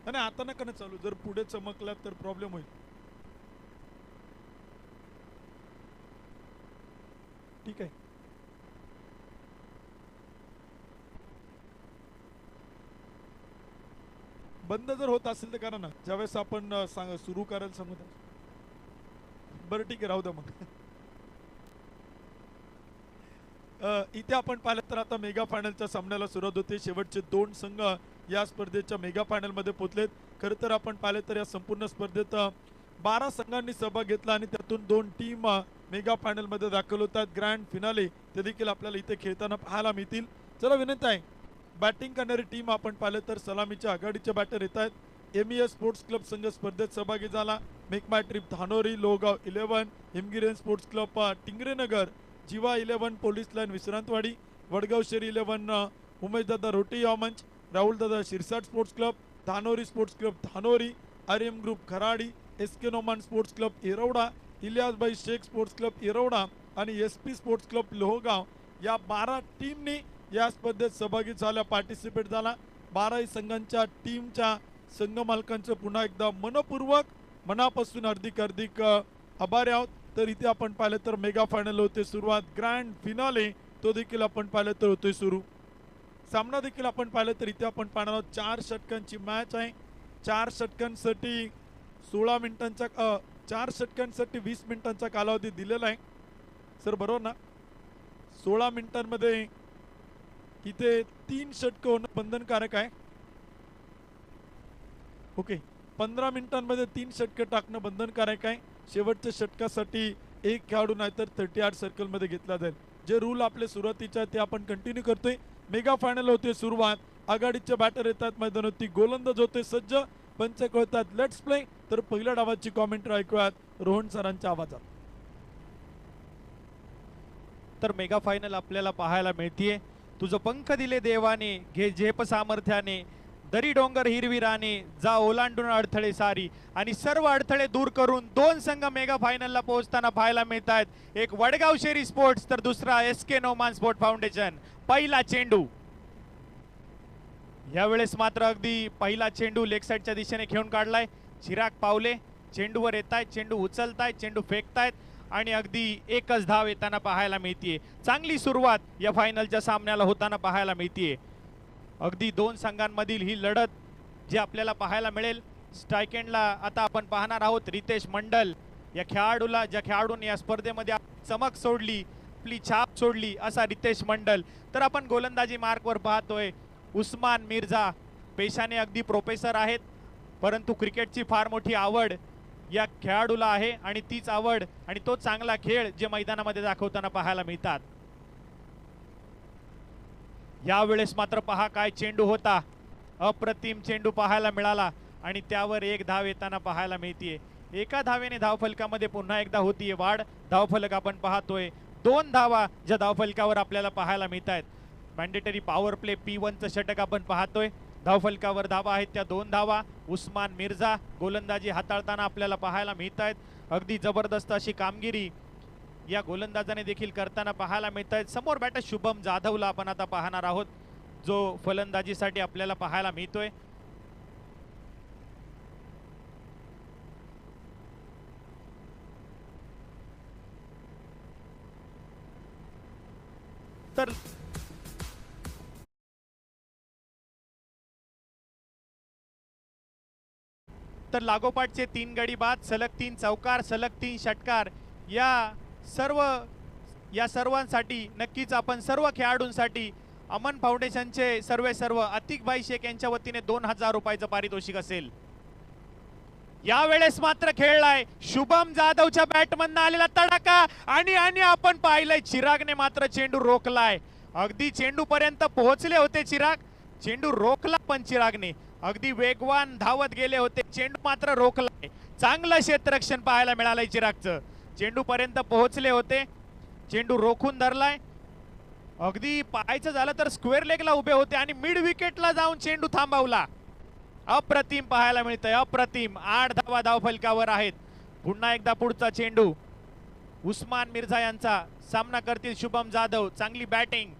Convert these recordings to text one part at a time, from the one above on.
आणि आता नका ना चालू, जर पुढे चमकला तर प्रॉब्लेम होईल. ठीक आहे. बंद जर होत असेल तर करा ना, ज्यावेळेस आपण सुरू करायला सांगू. बरं ठीक आहे, राहू द्या मग. इथे आपण पाहिलं तर आता मेगा फायनलच्या सामन्याला सुरुवात होते. शेवटचे 2 संघ या स्पर्धेच्या मेगा फायनलमध्ये पोहोचलेत. खरं तर आपण पाहिलं तर या संपूर्ण स्पर्धेत 12 संघांनी सहभाग घेतला आणि त्यातून 2 टीम मेगा फायनलमध्ये दाखल होतात. ग्रँड फिनाले ते देखील आपल्याला इथे खेळताना पाहायला मिळतील. चला विनंती आहे, बॅटिंग करणारी टीम आपण पाहिलं तर सलामीच्या आघाडीचे बॅटर येत आहेत. MES स्पोर्ट्स क्लब संघ स्पर्धेत सहभागी झाला. Make my trip Dhanori, Lohegaon 11, Himgiri sports club Tingrenagar, Jeeva 11 police line Vishrantwadi, Vadgaon Sheri 11 Umeshdada रोटी मंच, Rahuldada Shirsat sports club, Dhanori sports club Dhanori, Aaryam group Kharadi, SK Noman sports club Yerwada, Iliyasbhai Shaikh sports club Yerwada आणि SP स्पोर्ट्स क्लब लोहगाव या 12 टीमनी या स्पर्धेत सहभागी झाल्या, पार्टिसिपेट झाला. 12 संघांच्या टीमच्या संघ मालकांचं पुन्हा एकदा मनपूर्वक मनापासून हार्दिक हार्दिक आभारी आहोत. तर इथे आपण पाहिलं तर मेगा फायनल होते सुरुवात, ग्रँड फिनाले तो देखील आपण पाहिलं तर होतोय सुरू. सामना देखील आपण पाहिलं तर इथे आपण पाहणार आहोत 4 षटकांची मॅच आहे. 4 षटकांसाठी 16 मिनिटांचा 4 षटकांसाठी 20 मिनिटांचा कालावधी दिलेला आहे सर, बरोबर ना? 16 मिनिटांमध्ये इथे 3 षटकं होणं बंधनकारक आहे. ओके, 15 मिनिटांमध्ये 3 षटकं टाकणं बंधनकारक आहे. शेवटच्या षटकासाठी एक खेळाडू नाहीतर 38 सर्कलमध्ये घेतला जाईल. जे रूल आपले सुरुवातीच्या ते आपण कंटिन्यू करतोय. मेगा फायनल होते सुरुवात, आघाडीचे बॅटर येतात मैदानावरती, गोलंदाज होते सज्ज, पंच कळतात लेट्स प्ले. तर पहिल्या डावाची कॉमेंट्री ऐकूयात रोहन सरांच्या आवाजात. तर मेगा फायनल आपल्याला पाहायला मिळतीये. तुझं पंख दिले देवाने, घे झेप सामर्थ्याने, दरी डोंगर हिरविराने, जा ओलांडून अडथळे सारी. आणि सर्व अडथळे दूर करून 2 संघ मेगा फायनलला पोहोचताना पाहायला मिळत आहेत. एक वडगाव शेरी स्पोर्ट्स तर दुसरा SK नोमान स्पोर्ट फाउंडेशन. पहिला चेंडू यावेळेस मात्र अगदी पहिला चेंडू लेग साईडच्या दिशेने खेळून काढलाय. चिराग पावले चेंडूवर येत आहेत, चेंडू उचलतायत, चेंडू फेकतायत आणि अगदी एकच धाव येताना पाहायला मिळतीये. चांगली सुरुवात या फायनलच्या सामन्याला होताना पाहायला मिळतीये. अगदी 2 संघांमधील ही लढत जी आपल्याला पाहायला मिळेल. स्ट्राईक एंडला आता आपण पाहणार आहोत रितेश मंडल या खेळाडूला, ज्या खेळाडूने या स्पर्धेमध्ये चमक सोडली, आपली छाप सोडली असा रितेश मंडल. तर आपण गोलंदाजी मार्कवर पाहतोय उस्मान मिर्झा, पेशाने अगदी प्रोफेसर आहेत, परंतु क्रिकेटची फार मोठी आवड या खेळाडूला आहे आणि तीच आवड आणि तो चांगला खेळ जे मैदानामध्ये दाखवताना पाहायला मिळतात. यावेळेस मात्र पहा काय चेंडू होता, अप्रतिम चेंडू पाहायला मिळाला आणि त्यावर एक धाव येताना पाहायला मिळतीये. एका धावेने धावफलकामध्ये पुन्हा एकदा होतीये वाढ. धावफलक आपण पाहतोय 2 धावा ज्या धावफलकावर आपल्याला पाहायला मिळत आहेत. मॅन्डेटरी पॉवर प्ले P1चं षटक आपण पाहतोय. धावफलकावर धावा आहेत त्या 2 धावा. उस्मान मिर्झा गोलंदाजी हाताळताना आपल्याला पाहायला मिळत आहेत. अगदी जबरदस्त अशी कामगिरी या गोलंदाजाने देखील करताना पाहायला मिळत आहेत. समोर बॅटर शुभम जाधवला आपण आता पाहणार आहोत, जो फलंदाजीसाठी आपल्याला पाहायला मिळतोय. तर लागोपाठचे 3 गडी बाद, सलग 3 चौकार, सलग 3 षटकार या सर्वांसाठी नक्कीच आपण सर्व खेळाडूंसाठी अमन फाउंडेशनचे सर्व अतिकभाई शेख यांच्या वतीने 2000 रुपयाचं पारितोषिक असेल. यावेळेस मात्र खेळलाय शुभम जाधवच्या बॅटमधनं आलेला तडाखा आणि आपण पाहिलंय चिरागने मात्र चेंडू रोखलाय. अगदी चेंडू पर्यंत पोहोचले होते चिराग, चेंडू रोखला पण चिरागने अगदी वेगवान धावत गेले होते, चेंडू मात्र रोखलाय. चांगलं क्षेत्ररक्षण पाहायला मिळालंय चिरागचं. चेंडू पर्यंत पोहोचले होते, चेंडू रोखून धरलाय. अगदी पाहायचं झालं तर स्क्वेअर लेगला उभे होते आणि मिड विकेटला जाऊन चेंडू थांबवला. अप्रतिम पाहायला मिळतंय, अप्रतिम. 8 धावा धावफलकावर आहेत. पुन्हा एकदा पुढचा चेंडू उस्मान मिर्झा यांचा सामना करतील शुभम जाधव. चांगली बॅटिंग.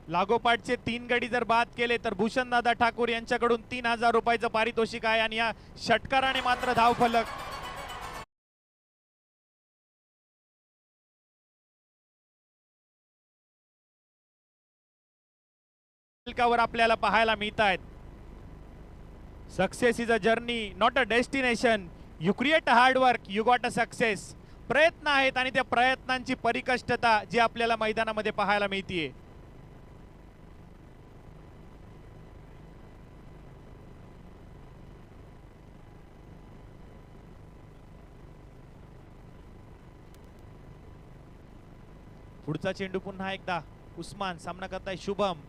लागोपाठचे 3 गडी जर बाद केले तर भूषणदादा ठाकूर यांच्याकडून 3000 रुपयाचं पारितोषिक आहे आणि या षटकाराने मात्र धावफलक फलकावर आपल्याला पाहायला मिळत आहेत. Success is a journey not a destination. You create a hard work, you got a success. प्रयत्न आहेत आणि त्या प्रयत्नांची परिकष्टता जी आपल्याला मैदानामध्ये पाहायला मिळतीये. पुढचा चेंडू पुन्हा एकदा उस्मान, सामना करताय शुभम.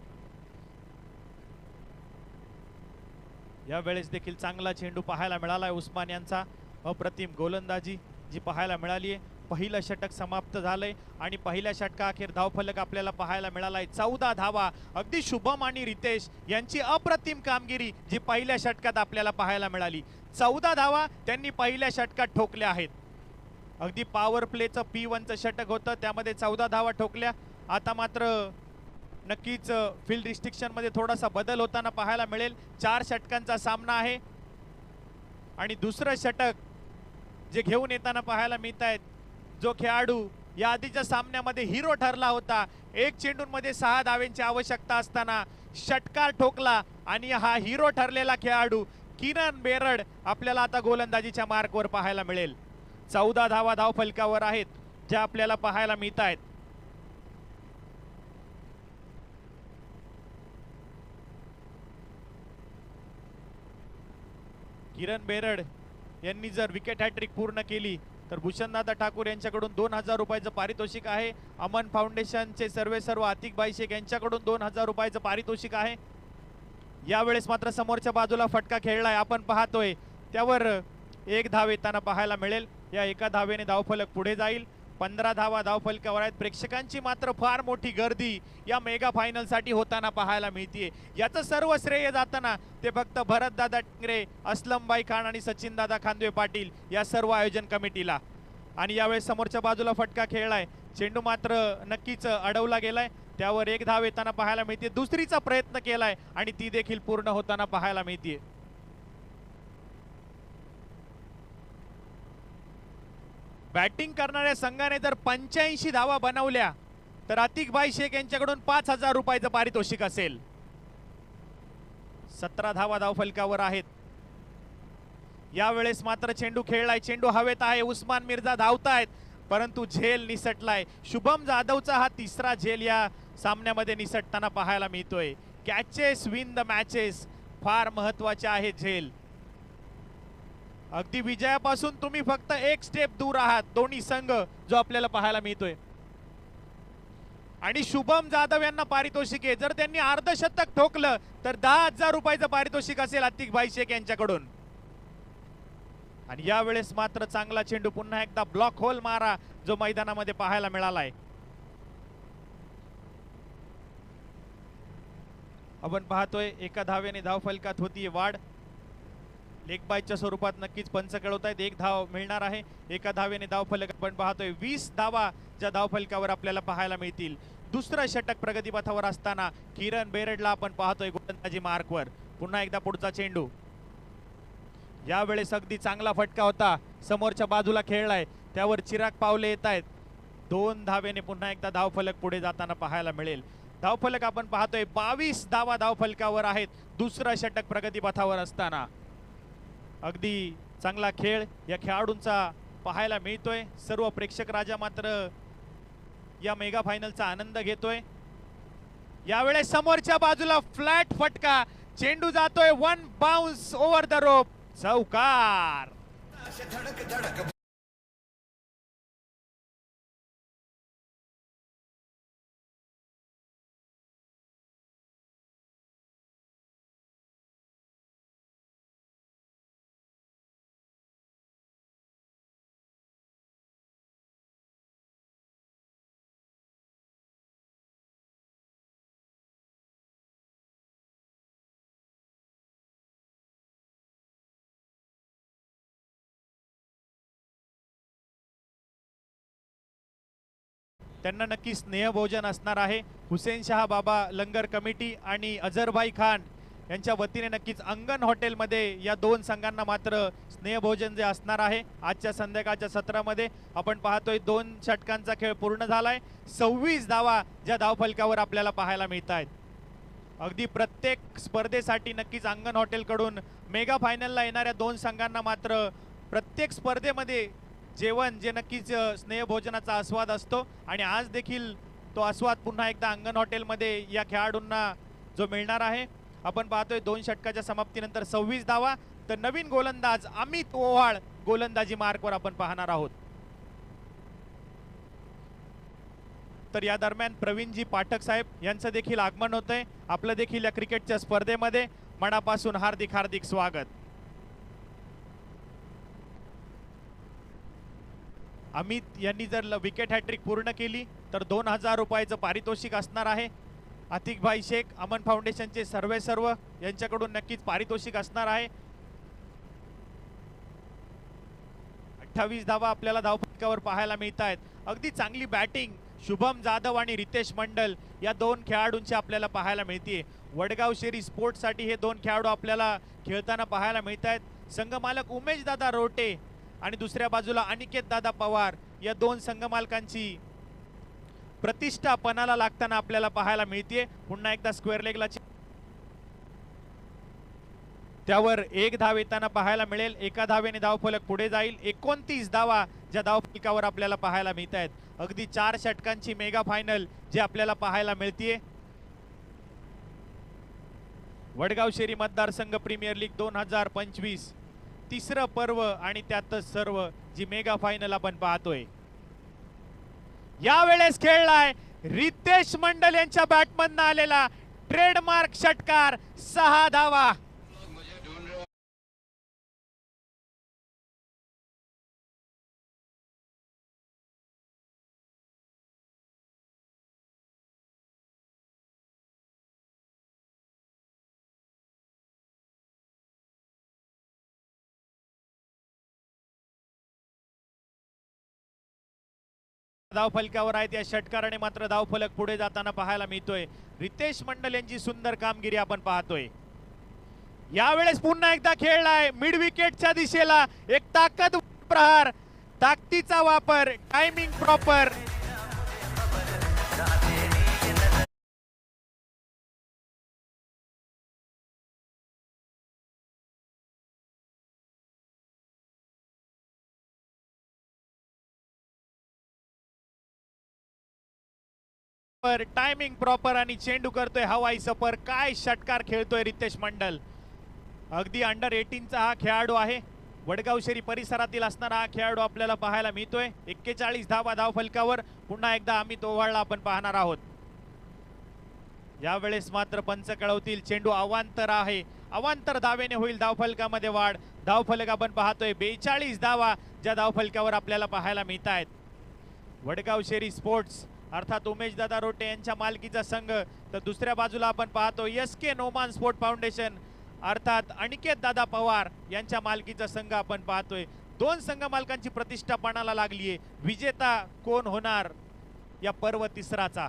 या वेळेस देखील चांगला चेंडू पाहायला मिळालाय उस्मान यांचा. अप्रतिम गोलंदाजी जी पाहायला मिळाली आहे. पहिलं षटक समाप्त झालंय आणि पहिल्या षटकाअखेर धावफलक आपल्याला पाहायला मिळालाय 14 धावा. अगदी शुभम आणि रितेश यांची अप्रतिम कामगिरी जी पहिल्या षटकात आपल्याला पाहायला मिळाली. 14 धावा त्यांनी पहिल्या षटकात ठोकल्या आहेत. अगदी पॉवर प्लेचं P1चं षटक होतं, त्यामध्ये 14 धावा ठोकल्या. आता मात्र नक्कीच फील्ड रिस्ट्रिक्शन मध्ये थोडासा बदल होताना पाहायला मिळेल. 4 षटकांचा सामना आहे आणि दुसरं षटक जे घेऊन येताना पाहायला मिळत आहेत. जो खेळाडू या आधीच्या सामन्यामध्ये हिरो ठरला होता, 1 चेंडूंमध्ये 6 धावांची आवश्यकता असताना षटकार ठोकला आणि हा हिरो ठरलेला खेळाडू किरण बेरड आपल्याला आता गोलंदाजीच्या मार्कवर पाहायला मिळेल. 14 धावा धावफलकावर आहेत ज्या आपल्याला पाहायला मिळत आहेत. किरण बेरड यांनी जर विकेट हॅट्रिक पूर्ण केली तर भूषणदादा ठाकूर यांच्याकडून 2000 रुपयाचं पारितोषिक आहे. अमन फाउंडेशनचे सर्व आतिकभाई शेख यांच्याकडून 2000 रुपयाचं पारितोषिक आहे. यावेळेस मात्र समोरच्या बाजूला फटका खेळलाय आपण पाहतोय, त्यावर 1 धाव येताना पाहायला मिळेल. या एका धावेने धावफलक पुढे जाईल. 15 धावा धावफलकावर आहेत. प्रेक्षकांची मात्र फार मोठी गर्दी या मेगा फायनल साठी होताना पाहायला मिळते. याचं सर्व श्रेय जाताना ते फक्त भरतदादा टिंगरे, असलमबाई खान आणि सचिनदादा खांदवे पाटील या सर्व आयोजन कमिटीला. आणि यावेळेस समोरच्या बाजूला फटका खेळलाय. चेंडू मात्र नक्कीच अडवला गेलाय, त्यावर 1 धाव येताना पाहायला मिळते. दुसरीचा प्रयत्न केलाय आणि ती देखील पूर्ण होताना पाहायला मिळते. बॅटिंग करणाऱ्या संघाने जर 85 धावा बनवल्या तर आतिकभाई शेख यांच्याकडून 5000 रुपयाचं पारितोषिक असेल. 17 धावा धावफलकावर आहेत. यावेळेस मात्र चेंडू खेळलाय, चेंडू हवेत आहे. उस्मान मिर्झा धावतायत परंतु झेल निसटलाय. शुभम जाधवचा हा तिसरा झेल या सामन्यामध्ये निसटताना पाहायला मिळतोय. कॅचेस विन द मॅचेस, फार महत्वाचे आहे झेल. अगदी विजयापासून तुम्ही फक्त 1 स्टेप दूर आहात दोन्ही संघ, जो आपल्याला पाहायला मिळतोय. आणि शुभम जाधव यांना पारितोषिक आहे. जर त्यांनी अर्धशतक ठोकलं तर 10,000 रुपयाचं पारितोषिक असेल आतिकभाई शेख यांच्याकडून. आणि यावेळेस मात्र चांगला चेंडू, पुन्हा एकदा ब्लॉक होल मारा जो मैदानामध्ये पाहायला मिळालाय. आपण पाहतोय एका धावेने धावफलकात होतीये वाढ. लेग बायच्या स्वरूपात नक्कीच पंच कळवतायत. 1 धाव मिळणार आहे. एका धावेने धावफलक आपण पाहतोय. 20 धावा ज्या धावफलकावर आपल्याला पाहायला मिळतील. दुसरं षटक प्रगतीपथावर असताना किरण बेरडला आपण पाहतोय गोलंदाजी मार्कवर. पुन्हा एकदा पुढचा चेंडू. यावेळेस अगदी चांगला फटका होता, समोरच्या बाजूला खेळलाय, त्यावर चिराग पावले येत आहेत. 2 धावेने पुन्हा एकदा धावफलक पुढे जाताना पाहायला मिळेल. धावफलक आपण पाहतोय 22 धावा धावफलकावर आहेत दुसरं षटक प्रगतीपथावर असताना. अगदी चांगला खेळ या खेळाडूंचा पाहायला मिळतोय. सर्व प्रेक्षक राजा मात्र या मेगा फायनलचा आनंद घेतोय. यावेळेस समोरच्या बाजूला फ्लॅट फटका, चेंडू जातोय 1 बाउन्स ओव्हर द रोप, चौकार. त्यांना नक्की स्नेहभोजन असणार आहे. हुसेन शाह बाबा लंगर कमिटी आणि अझरभाई खान यांच्या वतीने नक्कीच अंगण हॉटेलमध्ये या दोन संघांना मात्र स्नेहभोजन जे असणार आहे. आजच्या संध्याकाळच्या सत्रामध्ये आपण पाहतोय 2 षटकांचा खेळ पूर्ण झालाय. 26 धावा ज्या धावफलकावर आपल्याला पाहायला मिळत आहेत. अगदी प्रत्येक स्पर्धेसाठी नक्कीच अंगण हॉटेलकडून मेगा फायनलला येणाऱ्या 2 संघांना मात्र प्रत्येक स्पर्धेमध्ये जेवण जे नक्कीच स्नेहभोजनाचा आस्वाद असतो आणि आज देखील तो आस्वाद पुन्हा एकदा अंगण हॉटेलमध्ये या खेळाडूंना जो मिळणार आहे. आपण पाहतोय 2 षटकाच्या समाप्तीनंतर 26 धावा. तर नवीन गोलंदाज अमित ओवाळ गोलंदाजी मार्कवर आपण पाहणार आहोत. तर या दरम्यान प्रवीणजी पाठक साहेब यांचं देखील आगमन होतंय. आपलं देखील या क्रिकेटच्या स्पर्धेमध्ये मनापासून हार्दिक हार्दिक स्वागत. अमित यांनी जर विकेट हॅट्रिक पूर्ण केली तर 2000 रुपयाचं पारितोषिक असणार आहे. आतिक भाई शेख अमन फाउंडेशनचे सर्व यांच्याकडून नक्कीच पारितोषिक असणार आहे. 28 धावा आपल्याला धावफलकावर पाहायला मिळत आहेत. अगदी चांगली बॅटिंग शुभम जाधव आणि रितेश मंडल या 2 खेळाडूंची आपल्याला पाहायला मिळते. वडगाव शेरी स्पोर्ट्स साठी हे 2 खेळाडू आपल्याला खेळताना पाहायला मिळत आहेत. संघमालक उमेश दादा रोटे आणि दुसऱ्या बाजूला अनिकेत दादा पवार या 2 संघमालकांची प्रतिष्ठा पणाला लागताना आपल्याला पाहायला मिळते. पुन्हा एकदा स्क्वेअर लेगला त्यावर 1 धाव येताना पाहायला मिळेल. 1 धावेने धावफलक पुढे जाईल. 29 धावा ज्या धावफलकावर आपल्याला पाहायला मिळत आहेत. अगदी 4 षटकांची मेगा फायनल जे आपल्याला पाहायला मिळते. वडगाव शेरी मतदारसंघ प्रीमियर लीग 2025 तिसरं पर्व आणि त्यातच सर्व जी मेगा फायनल आपण पाहतोय. यावेळेस खेळलाय रितेश मंडल यांच्या बॅटमधनं आलेला ट्रेडमार्क षटकार 6 धावा. धावफलकावर आहेत. या षटकाराने मात्र धावफलक पुढे जाताना पाहायला मिळतोय. रितेश मंडल यांची सुंदर कामगिरी आपण पाहतोय. यावेळेस पुन्हा एकदा खेळलाय मिड विकेटच्या दिशेला एक ताकद प्रहार, ताकदीचा वापर, टायमिंग प्रॉपर. टायमिंग प्रॉपर आणि चेंडू करतोय हवाई सफर. काय षटकार खेळतोय रितेश मंडल. अगदी अंडर 18चा हा खेळाडू आहे. वडगाव शेरी परिसरातील असणारा हा खेळाडू आपल्याला पाहायला मिळतोय. 41 धावा धावफलकावर. पुन्हा एकदा अमित ओवाळला आपण पाहणार आहोत. यावेळेस मात्र पंच कळवतील चेंडू अवांतर आहे. अवांतर धावेने होईल धावफलकामध्ये वाढ. धावफलक आपण पाहतोय 42 धावा ज्या धावफलकावर आपल्याला पाहायला मिळत आहेत. वडगाव शेरी स्पोर्ट्स अर्थात उमेश दादा रोटे यांच्या मालकीचा संघ. तर दुसऱ्या बाजूला आपण पाहतो SK नोमान स्पोर्ट फाउंडेशन अर्थात अनिकेत दादा पवार यांच्या मालकीचा संघ आपण पाहतोय. 2 संघ मालकांची प्रतिष्ठा पणाला लागलीये. विजेता कोण होणार या पर्व तिसराचा.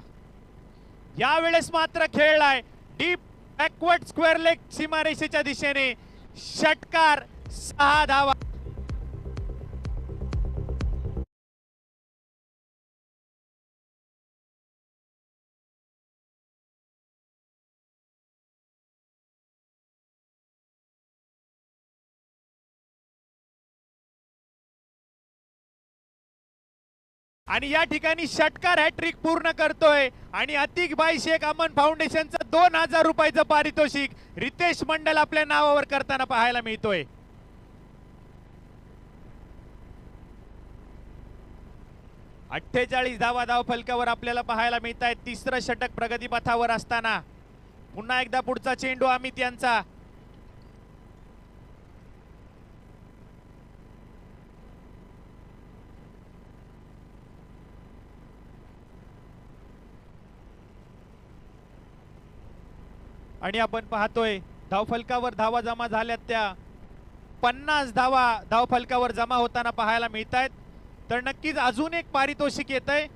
यावेळेस मात्र खेळलाय डीप बॅकवर्ड स्क्वेअर लेग सीमारेषेच्या दिशेने षटकार 6 धावा. आणि या ठिकाणी षटकार हॅट्रिक पूर्ण करतोय आणि अतिक भाई शेख अमन फाउंडेशनचं 2000 रुपयाचं पारितोषिक रितेश मंडल आपल्या नावावर करताना पाहायला मिळतोय. अठ्ठेचाळीस धावा धावफलकावर आपल्याला पाहायला मिळत आहेत. तिसरं षटक प्रगतीपथावर असताना पुन्हा एकदा पुढचा चेंडू अमित यांचा. आणि आपण पाहतोय धावफलकावर धावा जमा झाल्यात त्या 50 धावा धावफलकावर जमा होताना पाहायला मिळत आहेत. तर नक्कीच अजून एक पारितोषिक येत आहे.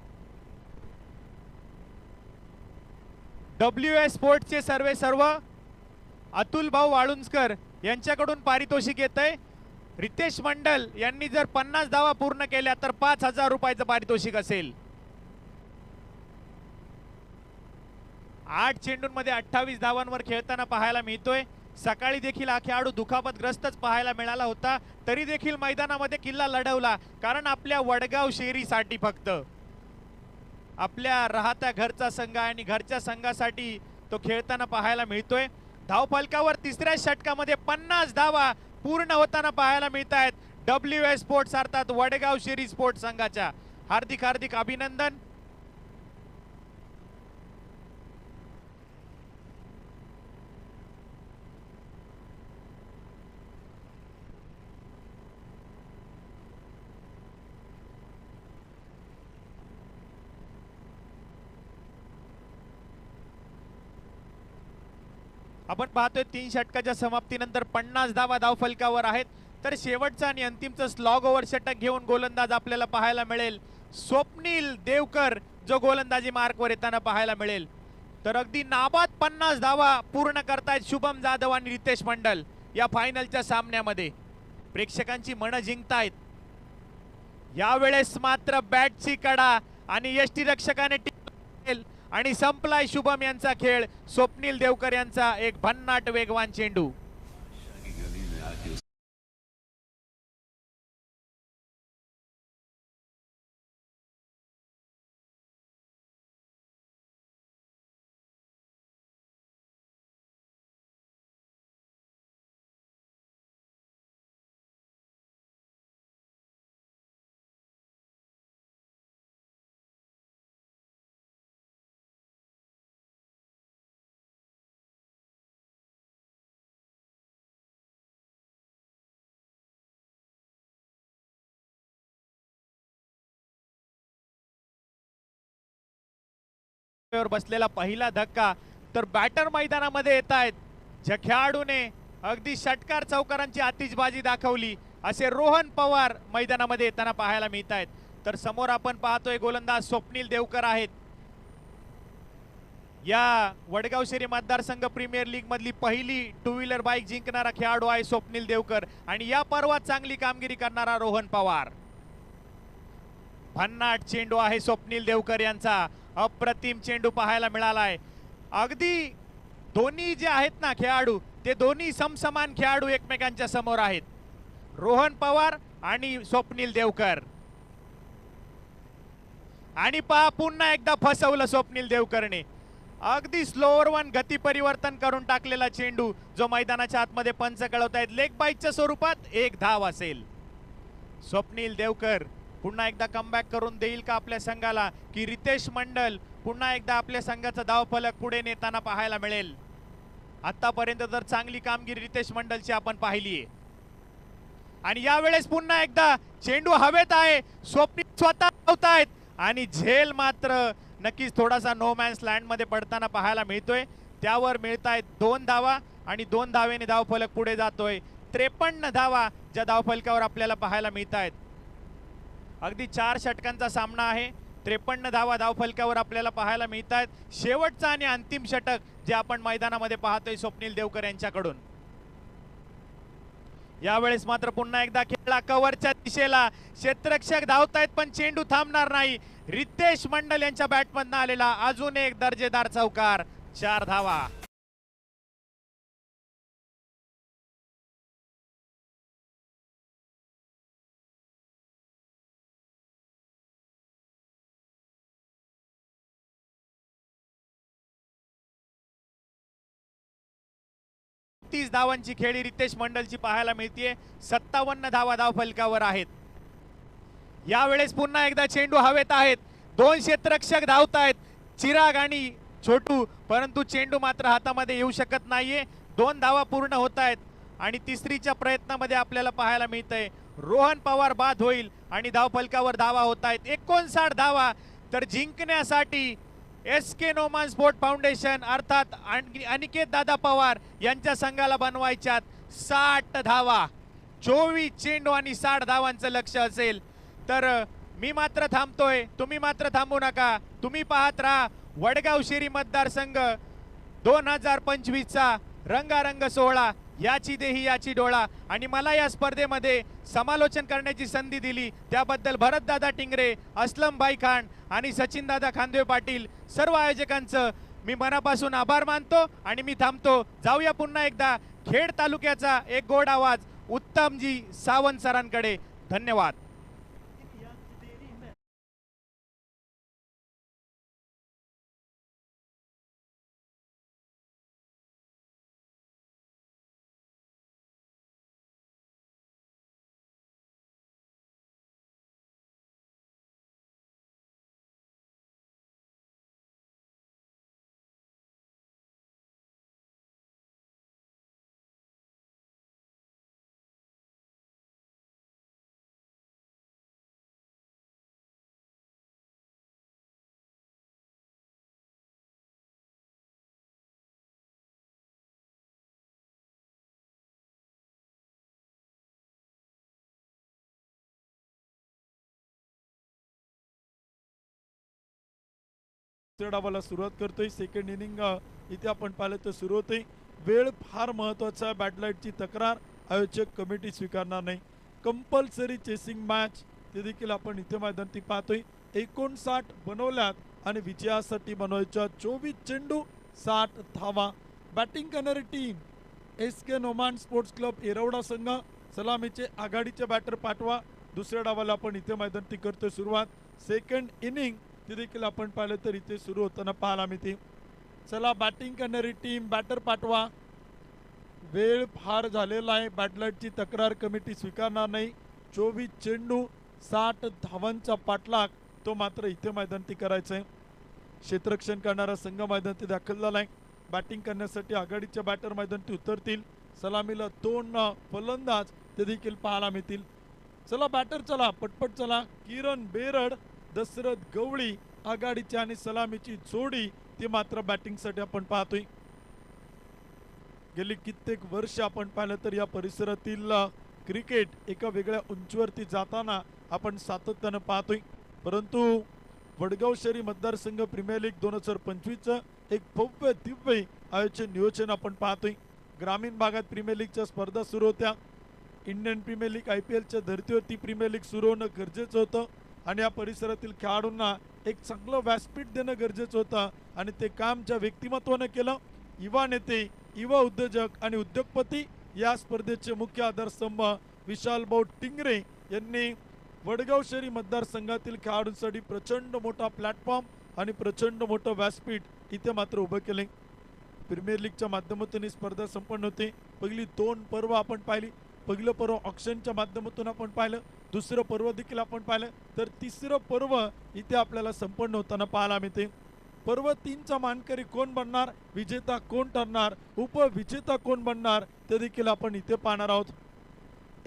WS स्पोर्ट्सचे सर्व अतुल भाऊ वाळुंजकर यांच्याकडून पारितोषिक येत आहे. रितेश मंडल यांनी जर 50 धावा पूर्ण केल्या तर 5,000 रुपयाचं पारितोषिक असेल. 8 चेंडूंमध्ये 28 धावांवर खेळताना पाहायला मिळतोय. सकाळी देखील हा खेळाडू दुखापतग्रस्तच पाहायला मिळाला होता, तरी देखील मैदानामध्ये किल्ला लढवला. कारण आपल्या वडगाव शेरीसाठी, फक्त आपल्या राहत्या घरचा संघ आणि घरच्या संघासाठी तो खेळताना पाहायला मिळतोय. धावफलकावर तिसऱ्या षटकामध्ये 50 धावा पूर्ण होताना पाहायला मिळत आहेत. WS स्पोर्ट्स अर्थात वडगाव शेरी स्पोर्ट्स संघाच्या हार्दिक हार्दिक अभिनंदन. आपण पाहतोय 3 षटकाच्या समाप्तीनंतर 50 धावा धावफलकावर आहेत. तर शेवटचा आणि अंतिमचं स्लॉग ओव्हर षटक घेऊन गोलंदाज आपल्याला पाहायला मिळेल स्वप्नील देवकर, जो गोलंदाजी मार्कवर येताना पाहायला मिळेल. तर अगदी नाबाद 50 धावा पूर्ण करतायत शुभम जाधव आणि रितेश मंडल या फायनलच्या सामन्यामध्ये. प्रेक्षकांची मनं जिंकतायत. यावेळेस मात्र बॅटची कडा आणि यष्टीरक्षकाने आणि संपलाय शुभम यांचा खेळ. स्वप्नील देवकर यांचा एक भन्नाट वेगवान चेंडू. बसलेला पहिला धक्का. तर बॅटर मैदानामध्ये येत आहेत. ज्या खेळाडूने अगदी षटकार चौकारांची आतिषबाजी दाखवली असे रोहन पवार मैदानामध्ये येताना पाहायला मिळत आहेत. तर समोर आपण पाहतोय गोलंदाज स्वप्नील देवकर आहेत. या वडगाव शेरी मतदारसंघ प्रीमियर लीग मधली पहिली 2 व्हीलर बाईक जिंकणारा खेळाडू आहे स्वप्नील देवकर आणि या पर्वात चांगली कामगिरी करणारा रोहन पवार. भन्नाट चेंडू आहे स्वप्नील देवकर यांचा. अप्रतिम चेंडू पाहायला मिळालाय. अगदी दोन्ही जे आहेत ना खेळाडू, ते दोन्ही समसमान खेळाडू एकमेकांच्या समोर आहेत, रोहन पवार आणि स्वप्नील देवकर. आणि पहा पुन्हा एकदा फसवलं स्वप्नील देवकरने. अगदी स्लोअर वन गती परिवर्तन करून टाकलेला चेंडू जो मैदानाच्या आतमध्ये पंच कळवतायत. लेग बाईकच्या स्वरूपात 1 धाव असेल. स्वप्नील देवकर पुन्हा एकदा कमबॅक करून देईल का आपल्या संघाला, की रितेश मंडल पुन्हा एकदा आपल्या संघाचा धावफलक पुढे नेताना पाहायला मिळेल. आतापर्यंत तर चांगली कामगिरी रितेश मंडलची आपण पाहिली आहे. आणि यावेळेस पुन्हा एकदा चेंडू हवेत आहे. स्वप्नील स्वतः धावतायत आणि झेल मात्र नक्कीच थोडासा नो मॅन्स लँड मध्ये पडताना पाहायला मिळतोय. त्यावर मिळतायत 2 धावा आणि 2 धावेने धावफलक पुढे जातोय. 53 धावा ज्या धावफलकावर आपल्याला पाहायला मिळत आहेत. अगदी 4 षटकांचा सामना आहे. 53 धावा धावफलकावर आपल्याला पाहायला मिळत आहेत. शेवटचा आणि अंतिम षटक जे आपण मैदानामध्ये पाहतोय स्वप्नील देवकर यांच्याकडून. यावेळेस मात्र पुन्हा एकदा खेळला कव्हरच्या दिशेला. क्षेत्ररक्षक धावतायत पण चेंडू थांबणार नाही. रितेश मंडल यांच्या बॅटमधून आलेला अजून एक दर्जेदार चौकार. 4 धावा. धावांची खेळी रितेश मंडलची पाहायला मिळते. 57 धावा धावफलकावर आहेत. यावेळेस पुन्हा एकदा चेंडू हवेत आहेत. 2 क्षेत्ररक्षक धावतायत, चिराग आणि छोटू, परंतु चेंडू मात्र हातामध्ये येऊ शकत नाहीये. 2 धावा पूर्ण होत आहेत आणि तिसरीच्या प्रयत्नामध्ये आपल्याला पाहायला मिळतंय रोहन पवार बाद होईल आणि धावफलकावर धावा होत आहेत. 59 धावा. तर जिंकण्यासाठी SK नोमान स्पोर्ट फाउंडेशन अर्थात अनिकेत दादा पवार यांच्या संघाला बनवायच्यात 60 धावा. 24 चेंडू आणि 60 धावांचं लक्ष असेल. तर मी मात्र थांबतोय, तुम्ही मात्र थांबू नका. तुम्ही पाहत राहा वडगाव शेरी मतदारसंघ 2025 चा रंगारंग सोहळा, याची देही याची डोळा. आणि मला या स्पर्धेमध्ये समालोचन करण्याची संधी दिली त्याबद्दल भरतदादा टिंगरे, असलम भाई खान आणि सचिनदादा खांदवे पाटील सर्व आयोजकांचं मी मनापासून आभार मानतो आणि मी थांबतो. जाऊया पुन्हा एकदा खेड तालुक्याचा एक गोड आवाज उत्तमजी सावंत सरांकडे. धन्यवाद. डावाला सुरुवात करतोय. सेकंड इनिंग इथे आपण पाहिलं तर सुरू होते. वेळ फार महत्वाचा आहे. बॅटलाईटची तक्रार आयोजक कमिटी स्वीकारणार नाही. कंपल्सरी चेसिंग मॅच ते देखील आपण इथे मैदानी पाहतोय. 59 बनवल्यात आणि विजयासाठी बनवायच्या 24 चेंडू 60 धावा. बॅटिंग करणारी team SK Noman sports club Yerwada संघ. सलामीचे आघाडीचे बॅटर पाठवा. दुसऱ्या डावाला आपण इथे मैदानी करतोय सुरुवात. सेकंड इनिंग ते देखील आपण पाहिलं तर इथे सुरू होताना पाहायला मिळते. चला बॅटिंग करणारी टीम बॅटर पाठवा. वेळ फार झालेला आहे. बॅटलाईटची तक्रार कमिटी स्वीकारणार नाही. 24 चेंडू 60 धावांचा पाठलाग तो मात्र इथे मैदानी करायचा आहे. क्षेत्ररक्षण करणारा संघ मैदानी दाखल झाला आहे. बॅटिंग करण्यासाठी आघाडीच्या बॅटर मैदानी उतरतील. सलामीला 2 फलंदाज ते देखील पाहायला मिळतील. चला बॅटर चला पटपट चला. किरण बेरड, दशरथ गवळी आघाडीची आणि सलामीची जोडी ती मात्र बॅटिंगसाठी आपण पाहतोय. गेली कित्येक वर्ष आपण पाहिलं तर या परिसरातील क्रिकेट एका वेगळ्या उंचीवरती जाताना आपण सातत्यानं पाहतोय. परंतु वडगाव शहरी मतदारसंघ प्रीमियर लीग 2025 एक भव्य दिव्य आयोजन नियोजन आपण पाहतोय. ग्रामीण भागात प्रीमियर लीगच्या स्पर्धा सुरू होत्या. इंडियन प्रीमियर लीग IPLच्या धर्तीवरती प्रीमियर लीग सुरू होणं गरजेचं होतं आणि या परिसरातील खेळाडूंना एक चांगलं व्यासपीठ देणं गरजेचं होतं आणि ते काम ज्या व्यक्तिमत्वानं केलं. युवा नेते, युवा उद्योजक आणि उद्योगपती या स्पर्धेचे मुख्य आधारस्तंभ विशालभाऊ टिंगरे यांनी वडगाव शहरी मतदारसंघातील खेळाडूंसाठी प्रचंड मोठा प्लॅटफॉर्म आणि प्रचंड मोठं व्यासपीठ इथे मात्र उभं केले. प्रीमियर लीगच्या माध्यमातून ही स्पर्धा संपन्न होते. पहिली 2 पर्व आपण पाहिली. पहिलं पर्व ऑक्शनच्या माध्यमातून आपण पाहिलं. दुसरं पर्व देखील आपण पाहिलं. तर तिसरं पर्व इथे आपल्याला संपन्न होताना पाहायला मिळते. पर्व 3चा मानकरी कोण बनणार, विजेता कोण ठरणार, उपविजेता कोण बनणार ते देखील आपण इथे पाहणार आहोत.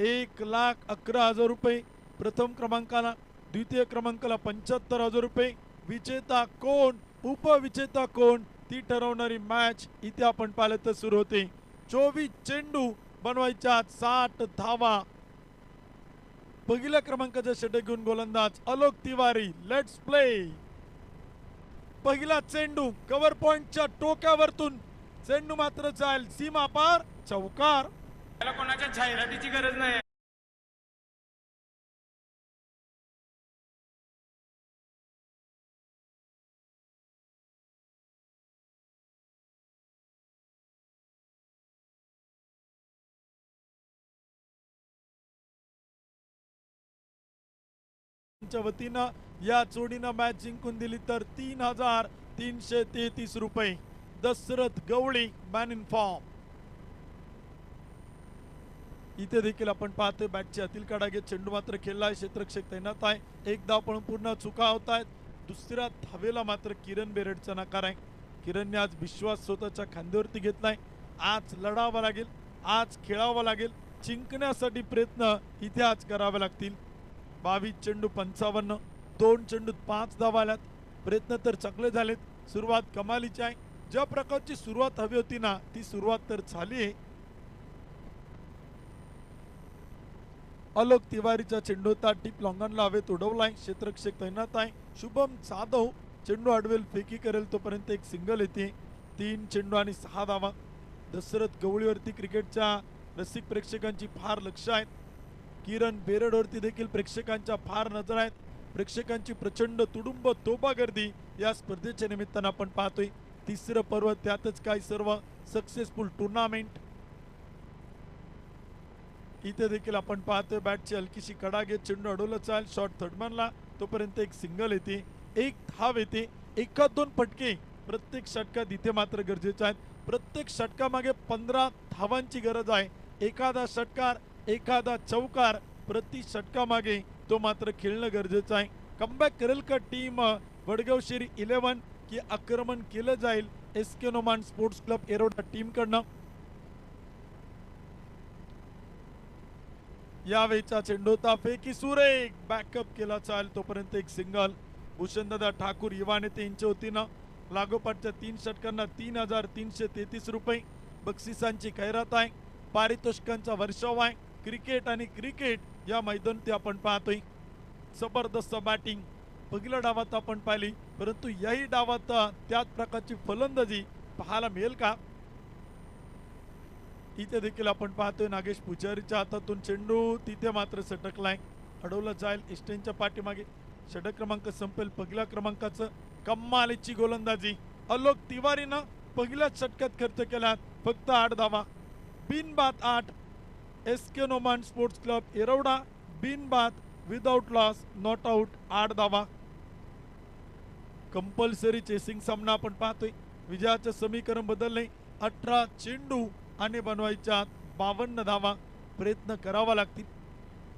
1,11,000 रुपये प्रथम क्रमांकाला, द्वितीय क्रमांकाला 75,000 रुपये. विजेता कोण, उपविजेता कोण ती ठरवणारी मॅच इथे आपण पाहिलं तर सुरू होते. 24 चेंडू बनवायच्या 60 धावा. पहिल्या क्रमांकाचा षटक घेऊन गोलंदाज अलोक तिवारी. Let's play. पहिला चेंडू कव्हर पॉइंटच्या टोक्यावरतून चेंडू मात्र जाईल सीमा पार. चौकार. त्याला कोणाच्या जाहिरातीची गरज नाही. वतीनं या जोडीनं मॅच जिंकून दिली तर 3,333 रुपये. दशरथ गवळी मॅन इन फॉर्म. इथे देखील आपण पाहतोय बॅटची अतिल काडागे. चेंडू मात्र खेळलाय. क्षेत्ररक्षक तैनात आहे. एक धाव पण पूर्ण चुका होत आहेत. दुसऱ्या धावेला मात्र किरण बेरडचा नकार आहे. किरणने आज विश्वास स्वतःच्या खांद्यावरती घेतलाय. आज लढावं लागेल, आज खेळावं लागेल. जिंकण्यासाठी प्रयत्न इथे आज करावे लागतील. 22 चेंडू 55, 2 चेंडूत 5 धावा आल्यात. प्रयत्न तर चांगले झालेत. सुरुवात कमालीची आहे. ज्या प्रकारची सुरुवात हवी होती ना ती सुरुवात तर झाली आहे. अलोक तिवारीचा चेंडू होता. टीप लॉंगनला हवेत उडवलाय. क्षेत्ररक्षक तैनात आहे. शुभम जाधव चेंडू अडवेल, फेकी करेल तोपर्यंत एक सिंगल येते. 3 चेंडू आणि 6 धावा. दशरथ गवळीवरती क्रिकेटच्या रसिक प्रेक्षकांची फार लक्ष आहेत. किरण बेरडवरती देखील प्रेक्षकांच्या फार नजर आहेत. प्रेक्षकांची प्रचंड तुडुंब तोबा गर्दी या स्पर्धेच्या निमित्तानं आपण पाहतोय. तिसरं पर्व त्यातच काय सर्व सक्सेसफुल टुर्नामेंट. इथे देखील आपण पाहतोय बॅटची हलकीशी कडा घेत चेंडू अडवलं चाल शॉट थर्डमॅनला, तोपर्यंत एक सिंगल येते, एक धाव येते. एखाद दोन फटके प्रत्येक षटकात इथे मात्र गरजेचे आहेत. प्रत्येक षटकामागे 15 धावांची गरज आहे. एखादा षटकार, एखादा चौकार प्रति षटकामागे तो मात्र खेळणं गरजेचं आहे. कमबॅक करेल का टीम वडगाव शेरी 11 की आक्रमण केलं जाईल SK Noman sports club Yerwada team कडनं. यावेळीचा चेंडू होता फेकी सुरेख बॅकअप केला चाल, तोपर्यंत एक सिंगल. भूषणदादा ठाकूर युवा नेते यांच्या वतीनं लागोपाठच्या 3 षटकांना 3,333 रुपये बक्षिसांची खैरात आहे. पारितोषिकांचा वर्षाव आहे. क्रिकेट आणि क्रिकेट या मैदानात आपण पाहतोय जबरदस्त बॅटिंग पहिल्या डावात आपण पाहिली, परंतु याही डावात त्याच प्रकारची फलंदाजी पाहायला मिळेल का? इथे देखील आपण पाहतोय नागेश पुजारीच्या हातातून चेंडू तिथे मात्र सटकलाय, अडवलं जाईल इस्टेनच्या पाठीमागे. षटक क्रमांक संपेल पहिल्या क्रमांकाचं. कमालीची गोलंदाजी आलोक तिवारीनं पहिल्याच षटकात खर्च केला फक्त 8 धावा. बिनबाद 8. SK Noman sports club Yerwada बिनबाद विदाउट लॉस नॉट आउट 8 धावा. कंपल्सरी चेसिंग सामना आपण पाहतोय. विजयाचं समीकरण बदलले. 18 चेंडू आणि बनवायच्या 52 धावा. प्रयत्न करावा लागतील.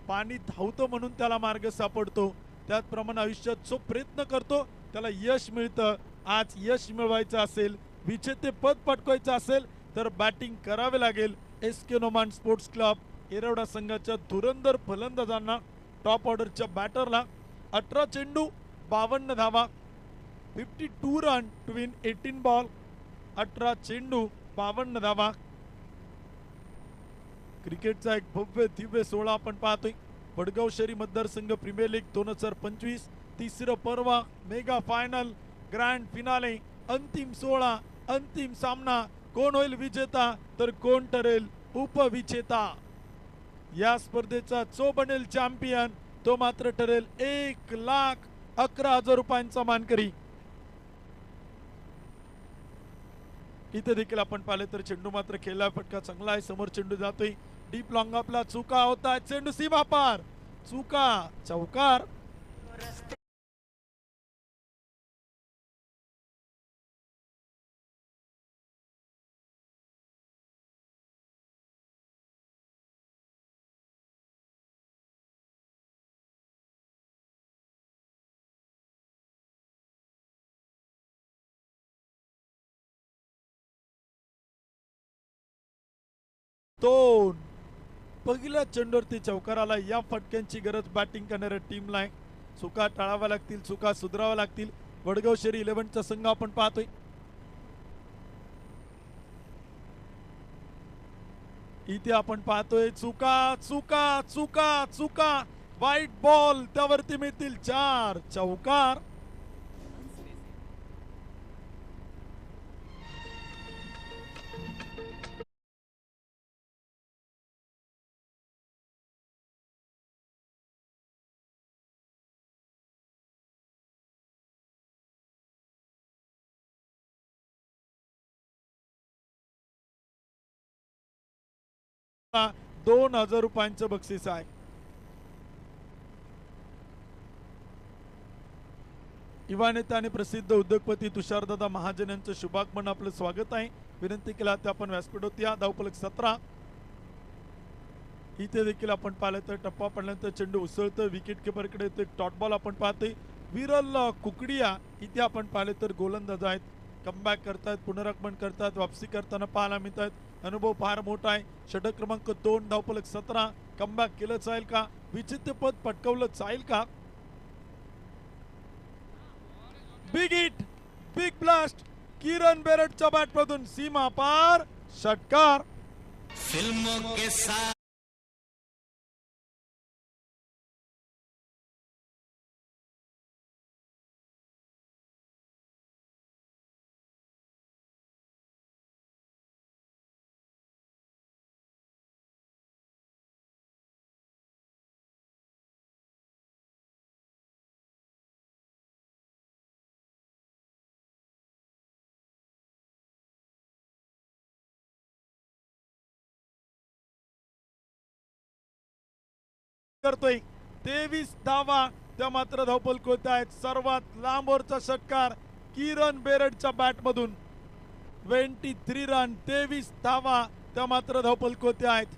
पाणी धावतं म्हणून त्याला मार्ग सापडतो, त्याचप्रमाणे आयुष्यात जो प्रयत्न करतो त्याला यश मिळतं. आज यश मिळवायचं असेल, विजेतेपद पटकावायचं असेल तर बॅटिंग करावे लागेल एसके नोमान स्पोर्ट्स क्लब एरोडा संघाच्या धुरंधर फलंदाजांना, टॉप ऑर्डरच्या बॅटरला. 18 चेंडू 52 धावा. 52 रन टू विन 18 बॉल. 18 चेंडू 52 धावा. क्रिकेटचा एक भव्य दिव्य सोहळा आपण पाहतोय. वडगाव शहरी मतदारसंघ प्रीमियर लीग 2025 तिसरं पर्व, मेगा फायनल, ग्रँड फिनाले, अंतिम सोहळा, अंतिम सामना. कोण होईल विजेता तर कोण ठरेल उपविजेता. या स्पर्धेचा जो बनेल चॅम्पियन तो मात्र ठरेल 1,11,000 रुपयांचा मानकरी. इथे देखील आपण पाहिले तर चेंडू मात्र खेळला फटका चांगला आहे. समोर चेंडू जातोय डीप लॉंग आपला चुका होता. चेंडू सीमा पार, चुका, चौकार. दोन पहिल्या चेंडूवरती चौकार आला. या फटक्यांची गरज बॅटिंग करणाऱ्या टीमला आहे. चुका टाळाव्या लागतील, चुका सुधाराव्या लागतील. वडगाव शहरी 11चा संघ आपण पाहतोय. इथे आपण पाहतोय चुका चुका चुका चुका. वाईट बॉल, त्यावरती मिळतील 4 चौकार. ₹2,000 बक्षीस आहे. युवा नेता आणि प्रसिद्ध उद्योगपती तुषारदादा महाजन यांचं शुभागमन आपलं स्वागत आहे. विनंती केला ते आपण व्यासपीठावर या. धावफलक 17. इथे देखील आपण पाहिलं तर टप्पा पडल्यानंतर चेंडू उसळतं. विकेट किपरकडे येतो एक डॉट बॉल आपण पाहतोय. विरल कुकडिया इथे आपण पाहिले तर गोलंदाज आहेत. कमबॅक करतायत, पुनरागमन करतात, वापसी करताना पाहायला मिळत आहेत. अनुभव फार मोठा आहे. षटक क्रमांक 2 धावफलक 17. कमबॅक केलं जाईल का? विजेतेपद पटकावलं जाईल का? Big hit, big blast. Kiran बेरडच्या बॅटमधून सीमा पार षटकार. फिल्मों के साथ करतोय 23 धावा त्या मात्र धावपल कोत आहेत. सर्वात लांबवरचा षटकार किरण बेरडच्या बॅट मधून 23 रन 23 धावा त्या मात्र धावपल कोते आहेत.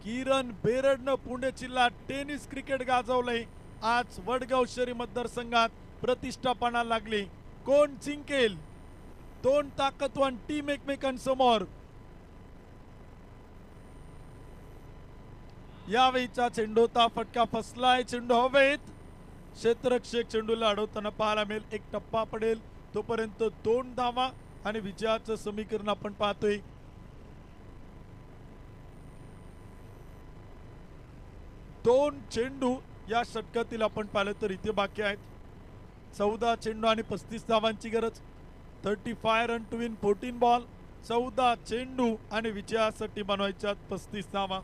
किरण बेरडनं पुणे जिल्हा टेनिस क्रिकेट गाजवलंय. आज वडगाव शहरी मतदारसंघात प्रतिष्ठा पाणायला लागली. कोण जिंकेल? दोन ताकदवान टीम एकमेकांसमोर. यावेळीचा चेंडूचा फटका फसलाय. चेंडू हवेत. क्षेत्ररक्षक चेंडूला अडवताना पाहायला मिळेल. एक टप्पा पडेल तोपर्यंत 2 धावा आणि विजयाचं समीकरण आपण पाहतोय. दोन चेंडू या षटकातील आपण पाहिलं तर इथे बाकी आहेत. 14 चेंडू आणि 35 धावांची गरज. 35 रन टू विन 14 बॉल. 14 चेंडू आणि विजयासाठी बनवायच्या 35 धावा.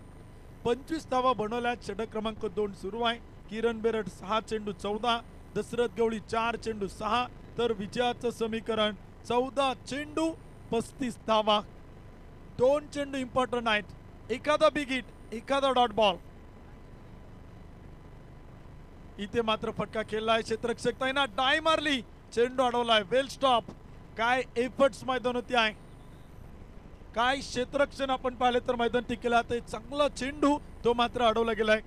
25 धावा बनवल्यात. षटक क्रमांक 2 सुरू आहे. किरण बेरड 6 चेंडू 14, दशरथ गवळी 4 चेंडू 6, तर विजयाचं समीकरण 14 चेंडू 35 धावा. 2 चेंडू इम्पॉर्टंट आहेत. एखादा बिग हिट, एखादा डॉट बॉल. इथे मात्र फटका खेळलाय. क्षेत्ररक्षक ताईना डाय मारली. चेंडू अडवलाय. वेल स्टॉप. काय एफर्ट्स मैदानावरती आहे. काय क्षेत्ररक्षण आपण पाहिले तर मैदान टिकला. ते चांगला चेंडू तो मात्र अडवला गेलाय.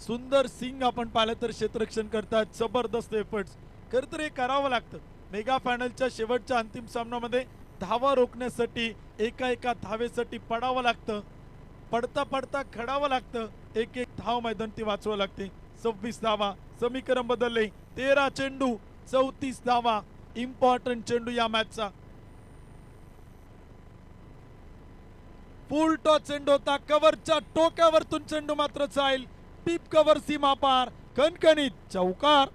सुंदर सिंग आपण पाहिलं तर क्षेत्ररक्षण करतात. जबरदस्त एफर्ट्स. खरं तर हे करावं लागतं. मेगा फायनलच्या शेवटच्या अंतिम सामन्यामध्ये धावा रोखण्यासाठी एका धावेसाठी पडावं लागतं. पडता पडता खडावं लागतं. एक धाव मैदान ती वाचवावं लागते. 26 धावा. समीकरण बदलले. 13 चेंडू 34 धावा. इम्पॉर्टंट चेंडू या मॅचचा. फुल टॉस चेंडू होता. कव्हरच्या टोकावरतून चेंडू मात्र जाईल. टीप कव्हर सीमा पार. कणकणीत चौकार.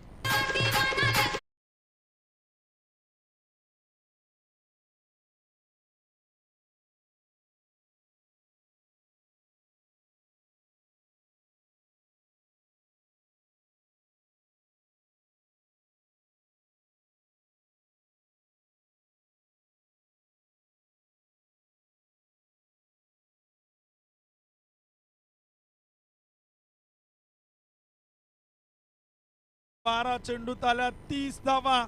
बारा चेंडूत आल्या 30 धावा.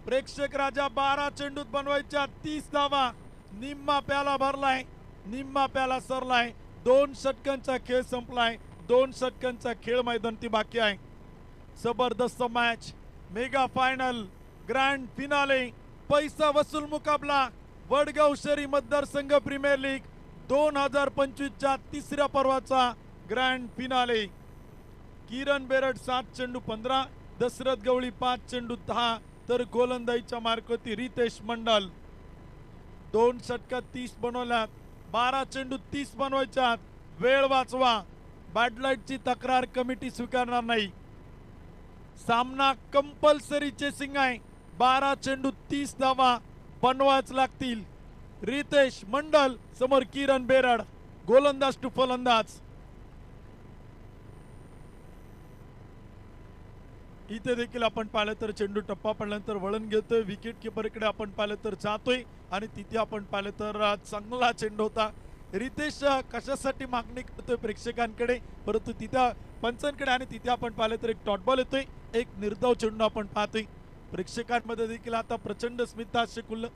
प्रेक्षक राजा 12 चेंडूत बनवायच्या 30 धावा. निम्मा प्याला भरलाय. निम्मा प्याला सरलाय. 2 षटकांचा खेळ संपलाय. 2 षटकांचा खेळ मैदानी बाकी आहे. जबरदस्त match. Mega final grand finale. पैसा वसूल मुकाबला. वडगाव शहरी मतदारसंघ प्रीमियर लीग 2025च्या तिसऱ्या पर्वाचा ग्रँड फिनाले. किरण बेरड 7 चेंडू 15, दशरथ गवळी 5 चेंडू 10, तर गोलंदाजीच्या मार्कवरती रितेश मंडल. 2 षटकात 30 बनवल्यात. 12 चेंडू 30 बनवायच्यात. वेळ वाचवा. बॅडलाईटची तक्रार कमिटी स्वीकारणार नाही. सामना कंपल्सरी चेसिंग आहे. 12 चेंडू 30 धावा बनवायच लागतील. रितेश मंडल समोर किरण बेरड. गोलंदाज टू फलंदाज. इथे देखील आपण पाहिलं तर चेंडू टप्पा पडल्यानंतर वळण घेतोय. विकेट किपरकडे आपण पाहिलं तर जातोय आणि तिथे आपण पाहिलं तर चांगला चेंडू होता. रितेश कशासाठी मागणी करतोय प्रेक्षकांकडे, परंतु तिथं पंचांकडे, आणि तिथे आपण पाहिलं तर एक डॉट बॉल येतोय. एक निर्धाव चेंडू आपण पाहतोय. प्रेक्षकांमध्ये देखील आता प्रचंड स्मितहास्य खुललं.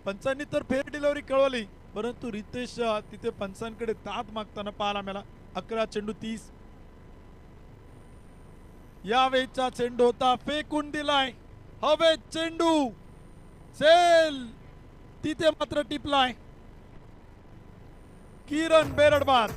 पंचांनी तर फेअर डिलिव्हरी कळवली, परंतु रितेश तिथे पंचांकडे दाद मागताना पाहायला मिळाला. 11 चेंडू 30. यावेळीचा चेंडू होता फेकून दिलाय. हवे चेंडू सेल तिथे मात्र टिपलाय. किरण बेरड बाद.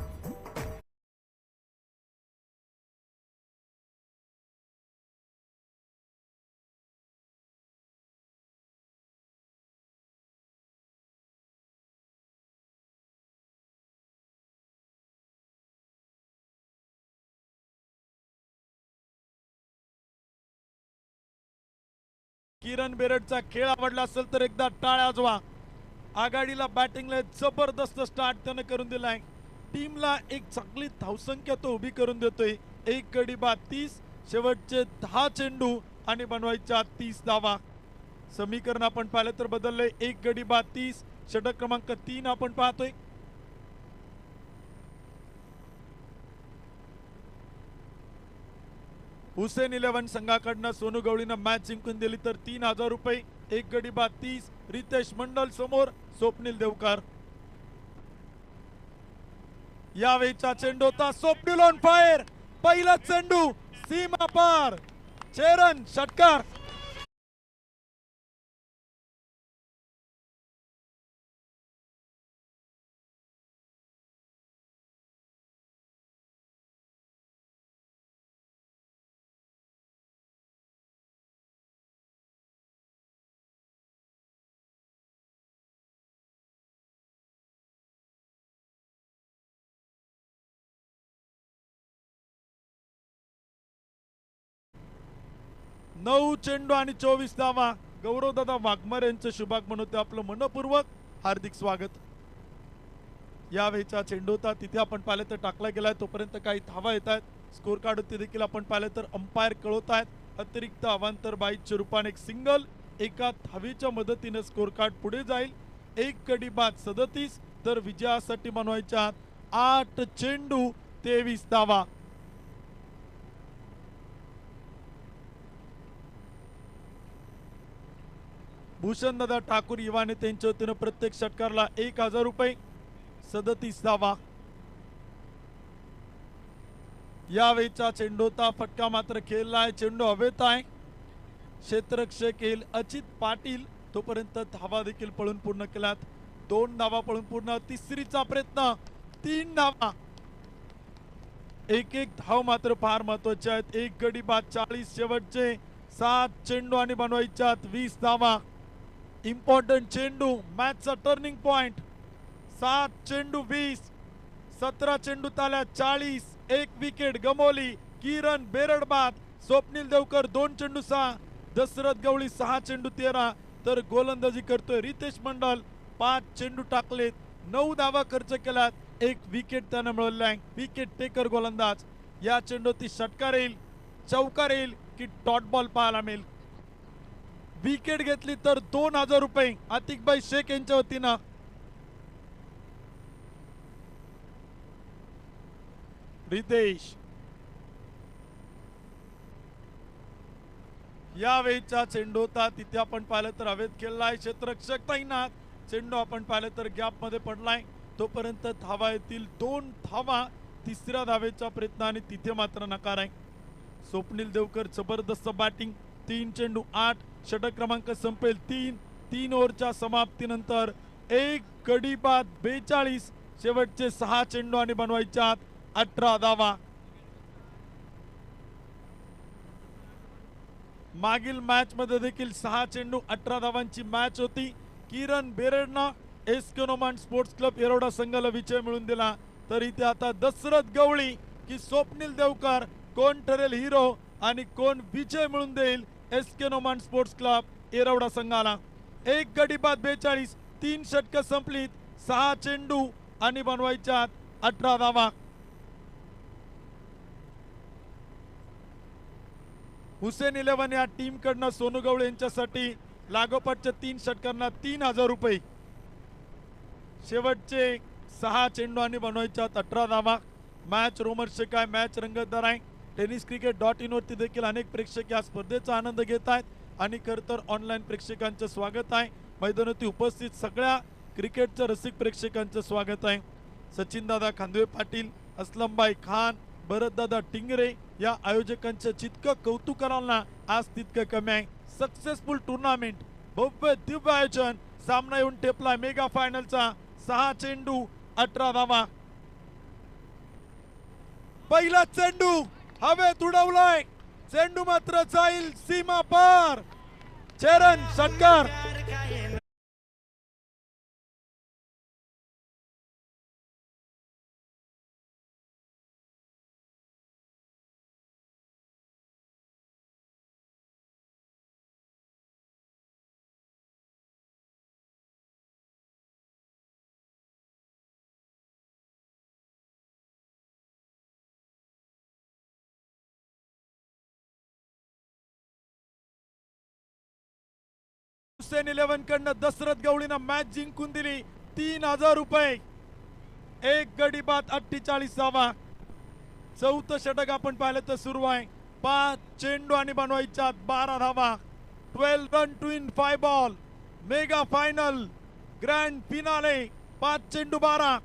किरण बेरडचा खेळ आवडला असेल तर एकदा टाळ्या वाजवा. आघाडीला बॅटिंगला जबरदस्त स्टार्ट त्यानं करून दिलाय. टीमला एक चांगली धावसंख्या तो उभी करून देतोय. 1 गडी बाद 30, शेवटचे 10 चेंडू आणि बनवायच्या 30 धावा. समीकरण आपण पाहिलं तर बदललंय. 1 गडी बाद 30. षटक क्रमांक 3 आपण पाहतोय. हुसेन 11 संघाकडनं सोनू गवळीनं मॅच जिंकून दिली तर 3000 रुपये. एक गडी बाद 30. रितेश मंडल समोर स्वप्नील देवकर. यावेळीचा चेंडू होता स्वप्नील ऑन फायर. पहिला चेंडू सीमा पार. चेरन षटकार. नऊ चेंडू आणि 24 धावा. गौरवदादा वाघमार यांचं शुभागमन होते. आपलं मनपूर्वक हार्दिक स्वागत. यावेळीचा चेंडू होता तिथे आपण पाहिलं तर टाकला गेलाय. तोपर्यंत काही धावा येत आहेत. स्कोर कार्ड होती देखील आपण पाहिलं तर अंपायर कळवत आहेत. अतिरिक्त अवांतर बाईच्या रूपाने एक सिंगल. एका धावेच्या मदतीने स्कोर कार्ड पुढे जाईल. एक गडी बाद 37 तर विजयासाठी बनवायच्या 8 चेंडू 23 धावा. भूषण दादा ठाकूर युवा नेत्यांच्या वतीनं प्रत्येक षटकारला 1000 रुपये. 37 धावा. यावेळीचा चेंडू होता. फटका मात्र खेळलाय. चेंडू हवेत आहे. क्षेत्ररक्षक येईल अचित पाटील. तोपर्यंत धावा देखील पळून पूर्ण केल्यात. 2 धावा पळून पूर्ण. तिसरीचा प्रयत्न. 3 धावा. एक धाव मात्र फार महत्वाचे आहेत. एक गडी बाद 40. शेवटचे 7 चेंडू आणि बनवायच्यात 20 धावा. इम्पॉर्टंट चेंडू. मॅचचा टर्निंग पॉइंट. 7 चेंडू 20. 17 चेंडू ताल्या 40. एक विकेट गमावली. किरण बेरड बाद. स्वप्नील देवकर 2 चेंडू 6. दशरथ गवळी 6 चेंडू 13. तर गोलंदाजी करतोय रितेश मंडल. 5 चेंडू टाकलेत. 9 धावा खर्च केल्यात. एक विकेट त्यानं मिळवलाय. विकेट टेकर गोलंदाज. या चेंडूती षटकार येईल, चौकार येईल की डॉट बॉल पाहायला मिळेल. विकेट घेतली तर 2000 रुपये आतिकबाई शेख यांच्या वतीनं. रितेश. यावेळीचा चेंडू होता तिथे आपण पाहिलं तर हवेत खेळलाय. क्षेत्ररक्षक तैनात. चेंडू आपण पाहिलं तर गॅप मध्ये पडलाय. तोपर्यंत धावा येतील 2 धावा. तिसऱ्या धावेचा प्रयत्न आणि तिथे मात्र नकार आहे. स्वप्नील देवकर जबरदस्त बॅटिंग. 3 चेंडू 8. षटक क्रमांक संपेल 3 ओव्हरच्या समाप्तीनंतर. एक गडी बाद 42. शेवटचे 6 चेंडू आणि बनवायच्या 18 धावा. मागील मॅच मध्ये देखील 6 चेंडू 18 धावांची मॅच होती. किरण बेरडनं एस्केनोमान स्पोर्ट्स क्लब येरवडा संघाला विजय मिळवून दिला. तर इथे आता दशरथ गवळी की स्वप्नील देवकर कोण ठरेल हिरो आणि कोण विजय मिळवून देईल एस्केनोमान स्पोर्ट्स क्लब येरवडा संघाला. एक गडी बाद 42. 3 षटक संपलीत. 6 चेंडू आणि बनवायच्या 18 धावा. हुसेन 11 या टीम कडनं सोनू गवळे यांच्यासाठी लागोपाठच्या 3 षटकांना 3000 रुपये. शेवटचे 6 चेंडू आणि बनवायच्या 18 धावा. मॅच रोमर्षक आहे. मॅच रंगतदार आहे. tenniscricket.in वरती देखील अनेक प्रेक्षक या स्पर्धेचा आनंद घेत आहेत आणि खरं तर ऑनलाईन प्रेक्षकांचं स्वागत आहे. मैदानावरती उपस्थित सगळ्या क्रिकेटच्या रसिक प्रेक्षकांचं स्वागत आहे. सचिन दादा खांदवे पाटील, असलमबाई खान, भरतदादा टिंगरे या आयोजकांचं जितकं कौतुक कराल ना आज तितकं कमी आहे. सक्सेसफुल टुर्नामेंट, भव्य दिव्य आयोजन. सामना येऊन टेपला मेगा फायनलचा. 6 चेंडू 18 धावा. पहिला चेंडू हवेत उडवलाय. चेंडू मात्र जाईल सीमा पार. चेरन षटकार. हुसेन 11 कडनं दशरथ गवळीनं मॅच जिंकून दिली. 3000 रुपये. एक गडी बाद 48 धावा. 4थं षटक आपण पाहिलं तर सुरू आहे. 5 चेंडू आणि बनवायच्या 12 धावा. 12 run to in 5 ball. Mega final grand finale 5 चेंडू 12.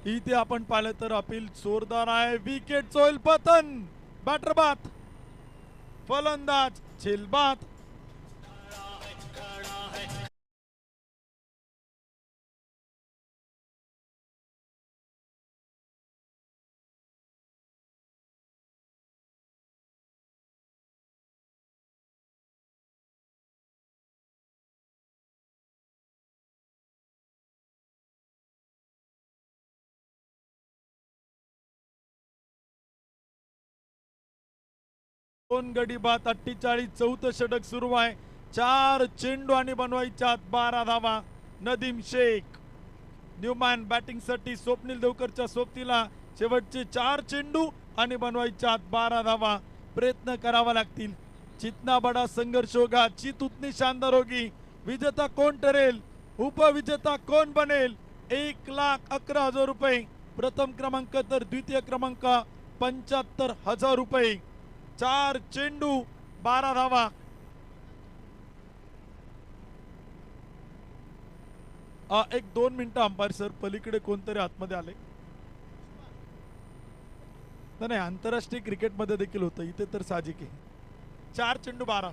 इथे आपण पाहिलं तर अपील जोरदार आहे. विकेट होईल पतन. बॅटर बाद, फलंदाज झेलबाद. दोन गडी बाद. 48 चौथं षटक सुरू आहे. 4 चेंडू आणि बनवायच्या 12 धावा. नदीम शेख न्यूमॅन बॅटिंग साठी. स्वप्नील देवकरच्या सोबतीला शेवटचे 4 चेंडू आणि बनवायच्या 12 धावा. प्रयत्न करावा लागतील. जितना बडा संघर्ष होगा जीत उतनी शानदार होगी. विजेता कोण ठरेल, उपविजेता कोण बनेल. 1,11,000 रुपये प्रथम क्रमांक तर द्वितीय क्रमांक 75,000 रुपये. 4 चेंडू 12 धावा. एक 2 मिनिटं अंपायर सर, पलीकडे कोणतरी आतमध्ये आले. नाही, आंतरराष्ट्रीय क्रिकेटमध्ये देखील होतं, इथे तर साहजिक आहे. 4 चेंडू 12.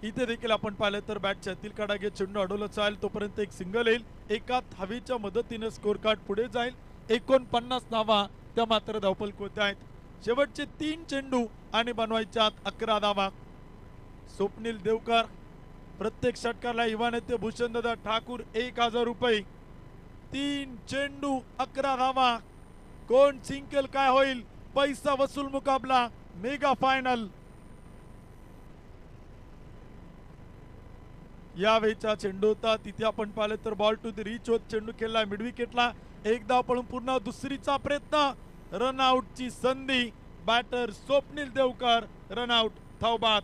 इथे देखील आपण पाहिलं तर बॅटच्या आतील काढा घेत चेंडू अडवलं चालेल तोपर्यंत एक सिंगल येईल. एका धावेच्या मदतीने स्कोर कार्ड पुढे जाईल. 49 धावा त्या मात्र धावफलक होत आहेत. शेवटचे 3 चेंडू आणि बनवायच्या 11 धावा. स्वप्नील देवकर प्रत्येक षटकाला युवा नेते भूषणदादा ठाकूर 1,000 रुपये. 3 चेंडू 11 धावा. कोण जिंकेल, काय होईल. पैसा वसूल मुकाबला मेगा फायनल. यावेळीचा चेंडू होता तिथे आपण पाहिलं तर बॉल टू द रीच होत चेंडू खेळला मिड विकेटला. एक धाव पळून पुन्हा दुसरीचा प्रयत्न. रनआउटची संधी. बॅटर स्वप्नील देवकर रनआउट, धावबाद.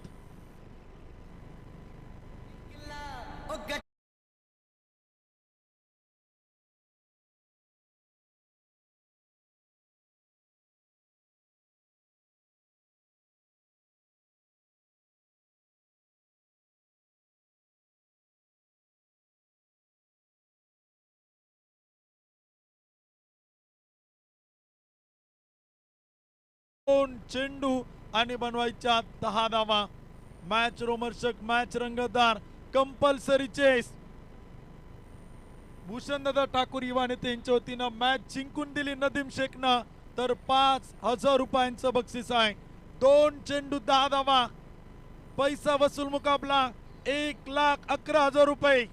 दोन चेंडू आणि बनवायच्या 10 धावा. मॅच रोमर्षक, मॅच रंगतदार, कंपल्सरी चेस. भूषणदादा ठाकूर युवा नेते यांच्या वतीनं मॅच जिंकून दिली नदीम शेखनं, तर 5,000 रुपयांचं बक्षीस आहे. 2 चेंडू 10 धावा. पैसा वसूल मुकाबला 1,11,000 रुपये.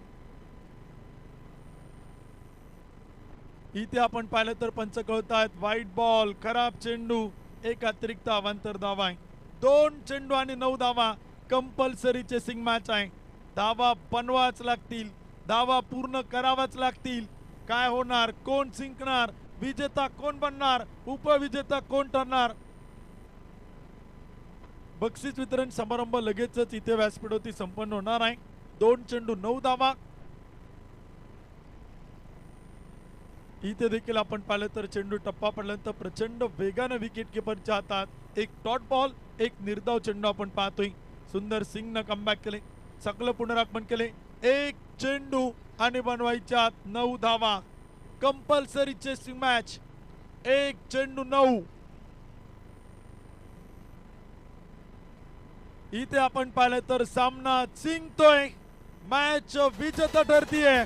इथे आपण पाहिलं तर पंच कळतायत. व्हाईट बॉल, खराब चेंडू, एक अतिरिक्त अवांतर धावा आहे. 2 चेंडू आणि 9 धावा. कंपल्सरी चेसिंग मॅच आहे. धावा बनवाच लागतील, धावा पूर्ण करावाच लागतील. काय होणार, कोण जिंकणार, विजेता कोण बनणार, उपविजेता कोण ठरणार. बक्षीस वितरण समारंभ लगेचच इथे व्यासपीठावरती संपन्न होणार आहे. 2 चेंडू 9 धावा. इथे देखील आपण पाहिलं तर चेंडू टप्पा पडल्यानंतर प्रचंड वेगाने विकेट किपरच्या हातात एक डॉट बॉल, एक निर्धाव चेंडू आपण पाहतोय. सुंदर सिंगनं कमबॅक केले, चांगलं पुनरागमन केले. 1 चेंडू आणि बनवायच्या 9 धावा. Compulsory chasing match. 1 चेंडू 9. इथे आपण पाहिलं तर सामना जिंकतोय, मॅच विजेता ठरतीये.